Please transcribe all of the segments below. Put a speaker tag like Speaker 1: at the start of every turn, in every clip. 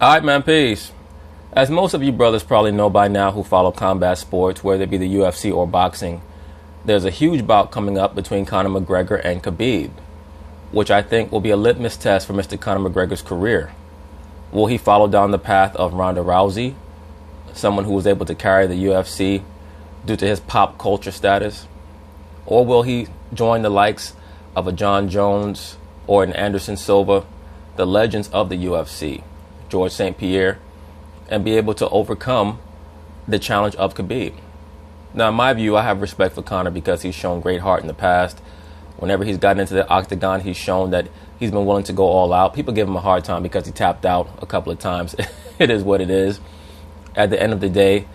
Speaker 1: Alright, man, peace. As most of you brothers probably know by now who follow combat sports, whether it be the UFC or boxing, there's a huge bout coming up between Conor McGregor and Khabib, which I think will be a litmus test for Mr. Conor McGregor's career. Will he follow down the path of Ronda Rousey, someone who was able to carry the UFC due to his pop culture status? Or will he join the likes of a John Jones or an Anderson Silva, the legends of the UFC, George St. Pierre, and be able to overcome the challenge of Khabib? Now, in my view, I have respect for Conor because he's shown great heart in the past. Whenever he's gotten into the octagon, he's shown that he's been willing to go all out. People give him a hard time because he tapped out a couple of times. It is what it is. At the end of the day,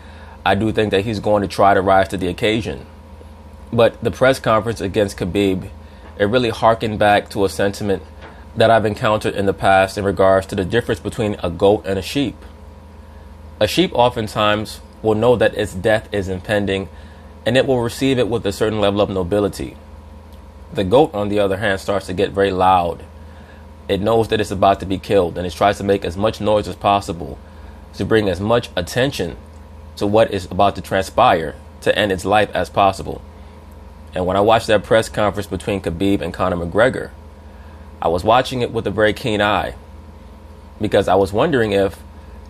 Speaker 1: I do think that he's going to try to rise to the occasion. But the press conference against Khabib, it really harkened back to a sentiment that I've encountered in the past in regards to the difference between a goat and a sheep. A sheep oftentimes will know that its death is impending, and it will receive it with a certain level of nobility. The goat, on the other hand, starts to get very loud. It knows that it's about to be killed, and it tries to make as much noise as possible to bring as much attention to what is about to transpire to end its life as possible. And when I watched that press conference between Khabib and Conor McGregor, I was watching it with a very keen eye, because I was wondering if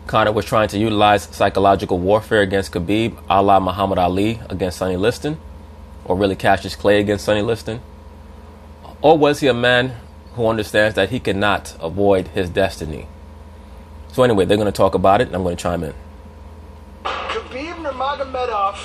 Speaker 1: Conor was trying to utilize psychological warfare against Khabib, a la Muhammad Ali against Sonny Liston, or really Cassius Clay against Sonny Liston. Or was he a man who understands that he cannot avoid his destiny? So anyway, they're going to talk about it, and I'm going to chime in.
Speaker 2: Khabib Nurmagomedov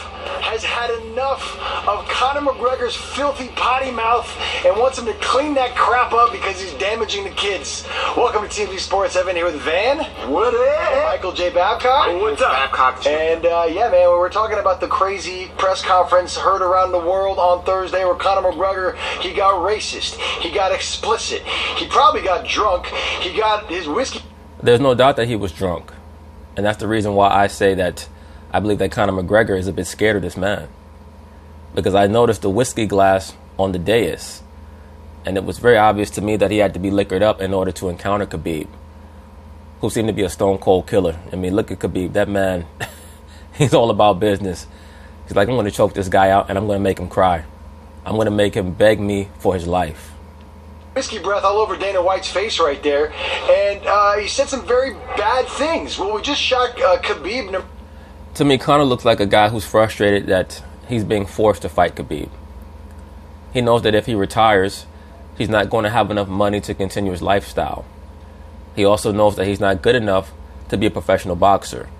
Speaker 2: has had enough of Conor McGregor's filthy potty mouth and wants him to clean that crap up because he's damaging the kids. Welcome to TV Sports. Evan here with Van.
Speaker 3: What is?
Speaker 2: Michael J. Babcock.
Speaker 3: Oh, what's up? Babcock.
Speaker 2: And yeah, man, we were talking about the crazy press conference heard around the world on Thursday where Conor McGregor, he got racist, he got explicit, he probably got drunk, he got his whiskey.
Speaker 1: There's no doubt that he was drunk. And that's the reason why I say that I believe that Conor McGregor is a bit scared of this man. Because I noticed the whiskey glass on the dais, and it was very obvious to me that he had to be liquored up in order to encounter Khabib, who seemed to be a stone cold killer. I mean, look at Khabib. That man, he's all about business. He's like, I'm going to choke this guy out and I'm going to make him cry. I'm going to make him beg me for his life.
Speaker 2: Whiskey breath all over Dana White's face right there, and he said some very bad things. Well, we just shot Khabib.
Speaker 1: To me, Conor looks like a guy who's frustrated that he's being forced to fight Khabib. He knows that if he retires, he's not going to have enough money to continue his lifestyle. He also knows that he's not good enough to be a professional boxer.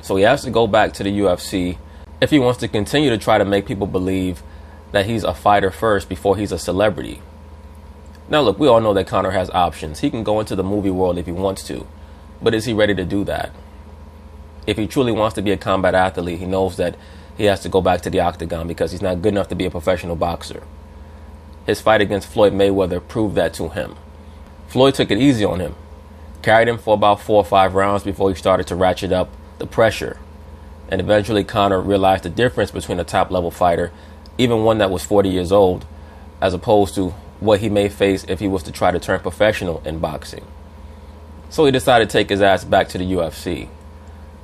Speaker 1: So he has to go back to the UFC if he wants to continue to try to make people believe that he's a fighter first before he's a celebrity. Now look, we all know that Conor has options. He can go into the movie world if he wants to, but is he ready to do that? If he truly wants to be a combat athlete, he knows that he has to go back to the octagon because he's not good enough to be a professional boxer. His fight against Floyd Mayweather proved that to him. Floyd took it easy on him, carried him for about 4 or 5 rounds before he started to ratchet up the pressure. And eventually Conor realized the difference between a top-level fighter, even one that was 40 years old, as opposed to what he may face if he was to try to turn professional in boxing. So he decided to take his ass back to the UFC.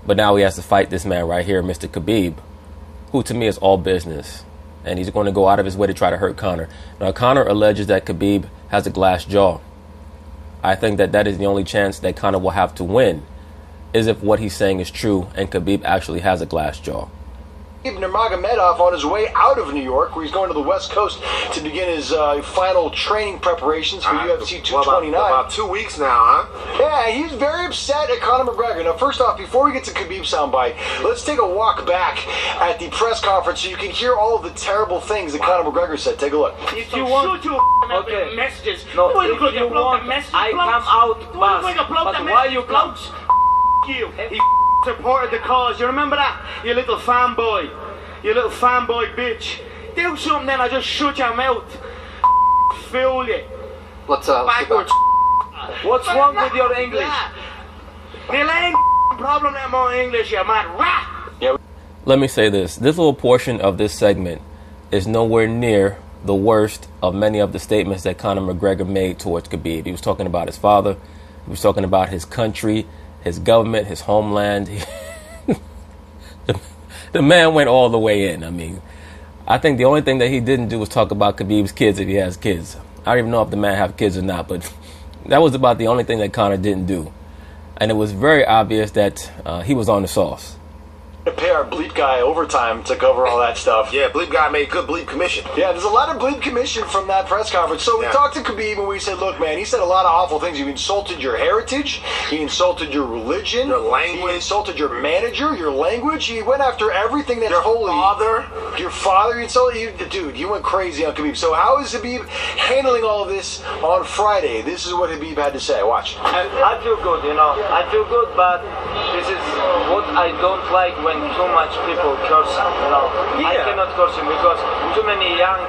Speaker 1: But now he has to fight this man right here, Mr. Khabib, who to me is all business. And he's going to go out of his way to try to hurt Conor. Now, Conor alleges that Khabib has a glass jaw. I think that that is the only chance that Conor will have to win, is if what he's saying is true and Khabib actually has a glass jaw.
Speaker 2: Nurmagomedov on his way out of New York, where he's going to the West Coast to begin his final training preparations for UFC 229.
Speaker 3: About 2 weeks now, huh?
Speaker 2: Yeah, he's very upset at Conor McGregor. Now, first off, before we get to Khabib's soundbite, let's take a walk back at the press conference so you can hear all of the terrible things that Conor McGregor said. Take a look.
Speaker 4: If you want okay. Messages, no, if you want, I come out, but why you come? You. He supported the cause. You remember that? You little fanboy. You little fanboy bitch. Do something then, I just shut your mouth. Fool you.
Speaker 2: Let's
Speaker 4: backwards. What's wrong with your English? The ain't problem that more English, you mad rat.
Speaker 1: Yeah. Let me say this. This little portion of this segment is nowhere near the worst of many of the statements that Conor McGregor made towards Khabib. He was talking about his father. He was talking about his country his government, his homeland. The man went all the way in. I mean, I think the only thing that he didn't do was talk about Khabib's kids if he has kids. I don't even know if the man have kids or not, but that was about the only thing that Conor didn't do. And it was very obvious that he was on the sauce.
Speaker 2: To pay our bleep guy overtime to cover all that stuff.
Speaker 3: Yeah, bleep guy made good bleep commission.
Speaker 2: Yeah, there's a lot of bleep commission from that press conference. So we talked to Khabib and we said, look, man, he said a lot of awful things. You insulted your heritage. He insulted your religion.
Speaker 3: Your language.
Speaker 2: He insulted your manager, your language. He went after everything that's
Speaker 3: your
Speaker 2: holy.
Speaker 3: Father.
Speaker 2: Your father. He insulted you. Dude, you went crazy on Khabib. So how is Khabib handling all of this on Friday? This is what Khabib had to say. Watch.
Speaker 5: I feel good, you know. I feel good, but this is what I don't like when too much people curse, you know. I cannot curse him because too many young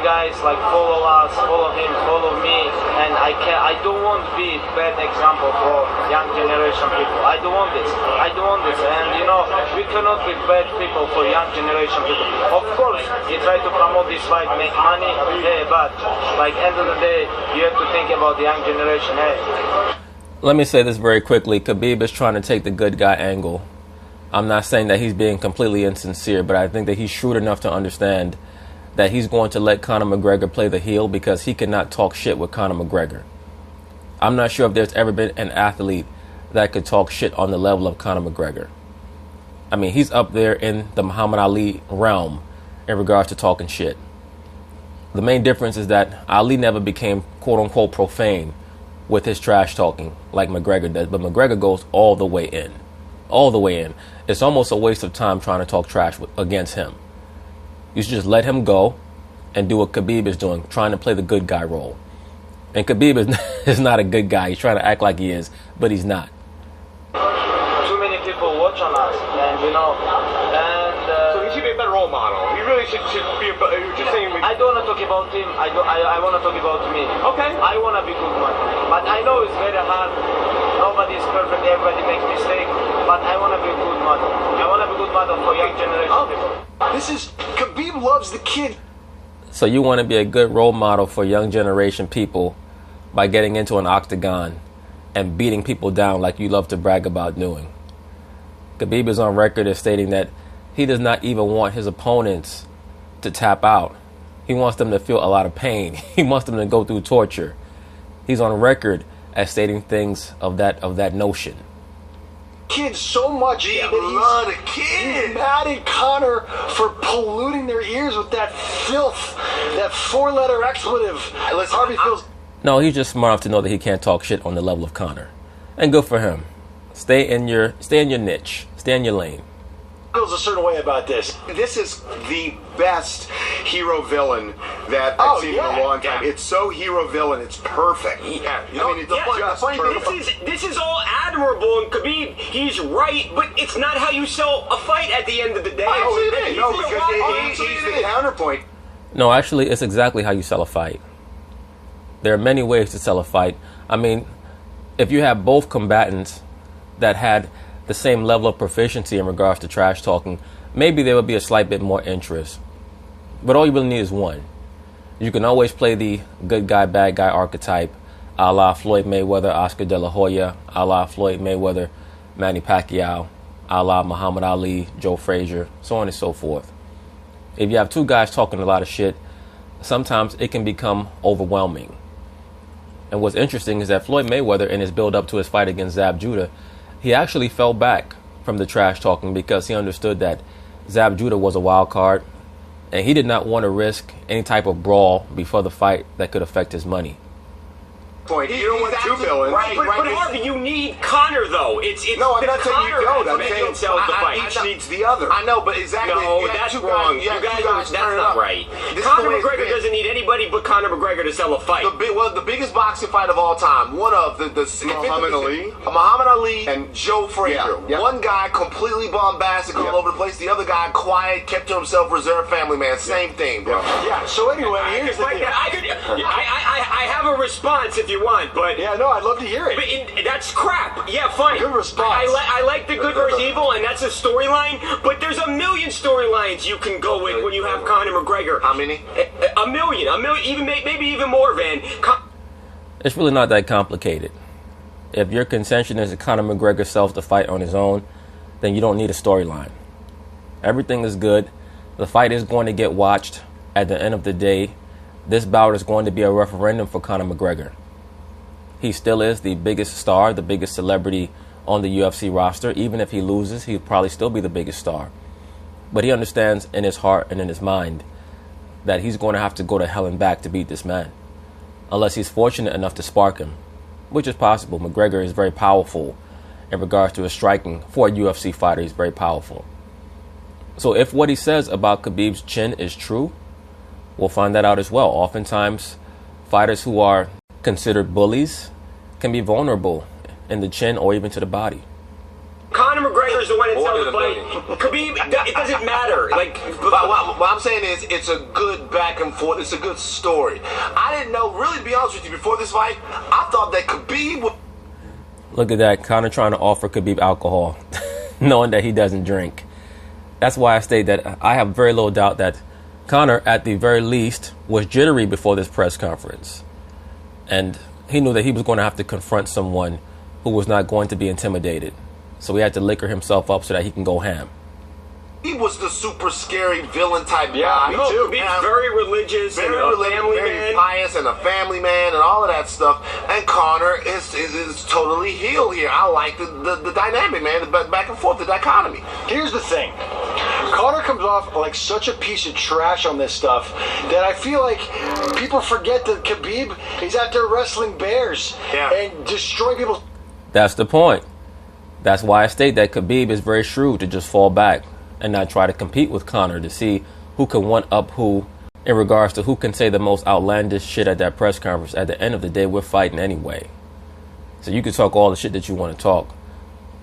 Speaker 5: guys like follow us, follow him, follow me, and I don't want to be bad example for young generation people. I don't want this, and you know, we cannot be bad people for young generation people. Of course, you try to promote this fight, make money, but like end of the day, you have to think about the young generation,
Speaker 1: Let me say this very quickly. Khabib is trying to take the good guy angle. I'm not saying that he's being completely insincere, but I think that he's shrewd enough to understand that he's going to let Conor McGregor play the heel because he cannot talk shit with Conor McGregor. I'm not sure if there's ever been an athlete that could talk shit on the level of Conor McGregor. I mean, he's up there in the Muhammad Ali realm in regards to talking shit. The main difference is that Ali never became quote-unquote profane with his trash talking like McGregor does, but McGregor goes all the way in. All the way in. It's almost a waste of time trying to talk trash against him. You should just let him go and do what Khabib is doing, trying to play the good guy role. And Khabib is not a good guy. He's trying to act like he is, but he's not.
Speaker 5: Too many people watch on us, and you know,
Speaker 3: So he should be a better role model. He really should be a better. Just saying.
Speaker 5: I don't want to talk about him. I want to talk about me.
Speaker 3: Okay.
Speaker 5: I want to be good man, but I know it's very hard. Nobody is perfect. Everybody makes mistakes. But I want to be a good mother. I want to be a good mother for young generation people.
Speaker 2: This is Khabib loves the kid.
Speaker 1: So you want to be a good role model for young generation people by getting into an octagon and beating people down like you love to brag about doing. Khabib is on record as stating that he does not even want his opponents to tap out. He wants them to feel a lot of pain. He wants them to go through torture. He's on record as stating things of that notion.
Speaker 2: Kids so much that he's mad at Conor for polluting their ears with that filth, that 4-letter expletive. Harvey feels.
Speaker 1: No, he's just smart enough to know that he can't talk shit on the level of Conor, and good for him. Stay in your niche. Stay in your lane.
Speaker 2: Feels a certain way about this.
Speaker 3: This is the best hero villain that I've seen in a long time. It's so hero villain, it's perfect.
Speaker 6: Yeah,
Speaker 3: You know, it's just perfect.
Speaker 6: this is all admirable, and Khabib, he's right, but it's not how you sell a fight at the end of the day.
Speaker 3: No, because he's the counterpoint.
Speaker 1: No, actually, it's exactly how you sell a fight. There are many ways to sell a fight. I mean, if you have both combatants that had the same level of proficiency in regards to trash talking, maybe there would be a slight bit more interest. But all you really need is one. You can always play the good guy, bad guy archetype, a la Floyd Mayweather, Oscar De La Hoya, a la Floyd Mayweather, Manny Pacquiao, a la Muhammad Ali, Joe Frazier, so on and so forth. If you have two guys talking a lot of shit, sometimes it can become overwhelming. And what's interesting is that Floyd Mayweather, in his build-up to his fight against Zab Judah, he actually fell back from the trash talking because he understood that Zab Judah was a wild card, and he did not want to risk any type of brawl before the fight that could affect his money.
Speaker 3: You don't want two villains.
Speaker 6: Right, but Harvey, you need Conor, though. It's
Speaker 3: No, I'm not saying you don't. I'm
Speaker 6: saying
Speaker 3: saying
Speaker 6: the fight.
Speaker 3: each needs the other. I know, but exactly.
Speaker 6: No, that's wrong. You guys that's not right. Conor McGregor doesn't need anybody but Conor McGregor to sell a fight.
Speaker 3: The biggest boxing fight of all time. One of the Muhammad Ali and Joe Frazier.
Speaker 7: Yeah.
Speaker 3: One guy completely bombastic all over the place. The other guy quiet, kept to himself, reserved family man. Same thing, bro.
Speaker 2: Yeah. So anyway, here's the deal.
Speaker 6: I have a response if you want, but
Speaker 2: Yeah, no, I'd love to hear it.
Speaker 6: but that's crap. Yeah, fine.
Speaker 2: Good response.
Speaker 6: I like the good versus evil, and that's a storyline. But there's a million storylines you can go with when you have Conor McGregor.
Speaker 3: How many?
Speaker 6: A million, even maybe even more, Van.
Speaker 1: It's really not that complicated. If your contention is that Conor McGregor sells the fight on his own, then you don't need a storyline. Everything is good. The fight is going to get watched. At the end of the day, this bout is going to be a referendum for Conor McGregor. He still is the biggest star, the biggest celebrity on the UFC roster. Even if he loses, he'll probably still be the biggest star. But he understands in his heart and in his mind that he's going to have to go to hell and back to beat this man, unless he's fortunate enough to spark him, which is possible. McGregor is very powerful in regards to his striking. For a UFC fighter, he's very powerful. So if what he says about Khabib's chin is true, we'll find that out as well. Oftentimes, fighters who are considered bullies can be vulnerable in the chin or even to the body.
Speaker 6: Conor McGregor is the one that sells the fight. Khabib, it doesn't matter. Like,
Speaker 3: what I'm saying is, it's a good back and forth. It's a good story. I didn't know, really, to be honest with you, before this fight, I thought that Khabib would...
Speaker 1: Look at that, Conor trying to offer Khabib alcohol, knowing that he doesn't drink. That's why I state that I have very little doubt that Conor, at the very least, was jittery before this press conference. And he knew that he was going to have to confront someone who was not going to be intimidated. So he had to liquor himself up so that he can go ham.
Speaker 3: He was the super scary villain type guy.
Speaker 6: Me too. He's very religious,
Speaker 3: very
Speaker 6: and a family
Speaker 3: very
Speaker 6: man.
Speaker 3: pious, and a family man, and all of that stuff. And Conor is totally heel here. I like the dynamic, man, the back and forth, the dichotomy.
Speaker 2: Here's the thing. Conor comes off like such a piece of trash on this stuff that I feel like people forget that Khabib is out there wrestling bears and destroying people.
Speaker 1: That's the point. That's why I state that Khabib is very shrewd to just fall back and not try to compete with Conor to see who can one-up who in regards to who can say the most outlandish shit at that press conference. At the end of the day, we're fighting anyway. So you can talk all the shit that you want to talk.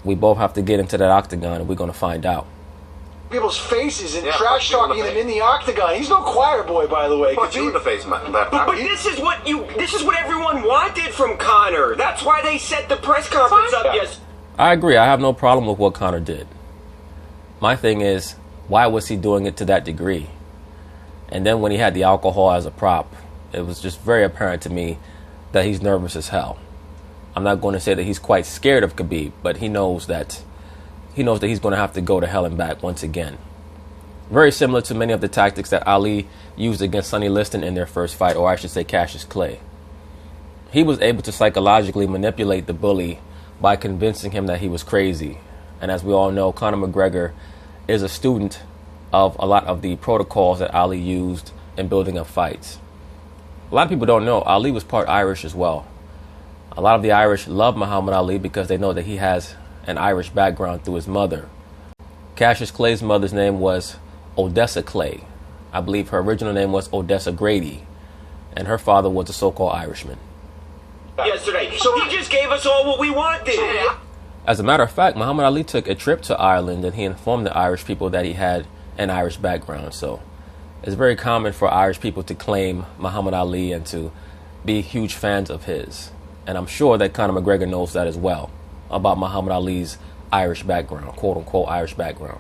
Speaker 1: We both have to get into that octagon and we're going to find out.
Speaker 2: People's faces and trash talking them in the octagon. He's no choir boy, by the way.
Speaker 3: Punch you in the face, man.
Speaker 6: But this is what everyone wanted from Conor. That's why they set the press conference up. Yes.
Speaker 1: I agree. I have no problem with what Conor did. My thing is, why was he doing it to that degree? And then when he had the alcohol as a prop, it was just very apparent to me that he's nervous as hell. I'm not going to say that he's quite scared of Khabib, but he knows that he's going to have to go to hell and back once again. Very similar to many of the tactics that Ali used against Sonny Liston in their first fight, or I should say Cassius Clay. He was able to psychologically manipulate the bully by convincing him that he was crazy. And as we all know, Conor McGregor is a student of a lot of the protocols that Ali used in building up fights. A lot of people don't know, Ali was part Irish as well. A lot of the Irish love Muhammad Ali because they know that he has an Irish background through his mother. Cassius Clay's mother's name was Odessa Clay. I believe her original name was Odessa Grady. And her father was a so-called Irishman.
Speaker 6: Yesterday. So he just gave us all what we wanted.
Speaker 1: As a matter of fact, Muhammad Ali took a trip to Ireland and he informed the Irish people that he had an Irish background. So it's very common for Irish people to claim Muhammad Ali and to be huge fans of his. And I'm sure that Conor McGregor knows that as well, about Muhammad Ali's Irish background, quote-unquote Irish background.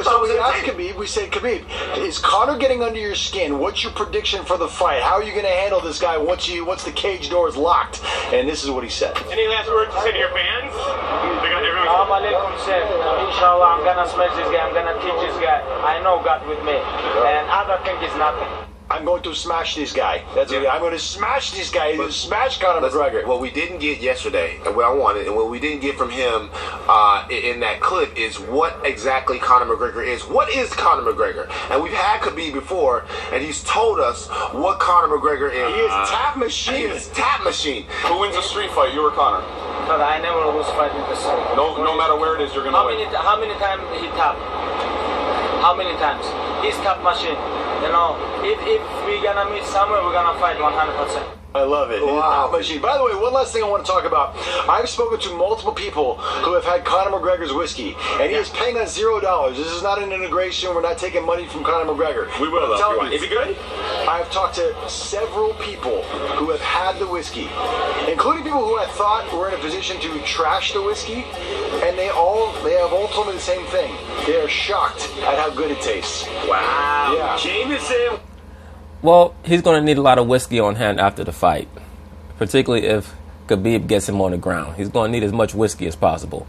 Speaker 2: So we asked Khabib, we said, Khabib, is Conor getting under your skin? What's your prediction for the fight? How are you going to handle this guy once the cage door is locked? And this is what he said.
Speaker 6: Any last words to say to your fans?
Speaker 5: Assalamu alaikum, sir. Inshallah, I'm going to smash this guy. I'm going to teach this guy. I know God with me. And other thing is nothing.
Speaker 2: I'm going to smash this guy. I'm going to smash this guy. He's going to smash Conor McGregor.
Speaker 3: What we didn't get yesterday, and what I wanted, and what we didn't get from him in that clip is what exactly Conor McGregor is. What is Conor McGregor? And we've had Khabib before, and he's told us what Conor McGregor is.
Speaker 2: He is tap machine.
Speaker 3: He is tap machine.
Speaker 7: Who wins a street fight, you or Conor?
Speaker 5: But I never lose fight with the street.
Speaker 7: No matter where it is, you're going to win.
Speaker 5: How many times he tap? How many times? He's tap machine. You know, if we're going to meet somewhere, we're going to fight 100%.
Speaker 2: I love it.
Speaker 3: Wow.
Speaker 2: Machine. By the way, one last thing I want to talk about. I've spoken to multiple people who have had Conor McGregor's whiskey, and he is paying us $0. This is not an integration. We're not taking money from Conor McGregor.
Speaker 6: We will, though, if you want. Is it good?
Speaker 2: I've talked to several people who have had the whiskey, including people who I thought were in a position to trash the whiskey, and they have all told me the same thing. They are shocked at how good it tastes.
Speaker 6: Wow.
Speaker 2: Yeah.
Speaker 6: Jameson.
Speaker 1: Well, he's going to need a lot of whiskey on hand after the fight, particularly if Khabib gets him on the ground. He's going to need as much whiskey as possible.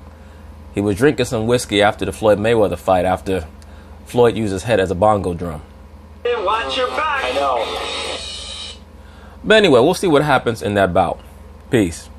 Speaker 1: He was drinking some whiskey after the Floyd Mayweather fight, after Floyd used his head as a bongo drum.
Speaker 6: Watch your back.
Speaker 7: I know.
Speaker 1: But anyway, we'll see what happens in that bout. Peace.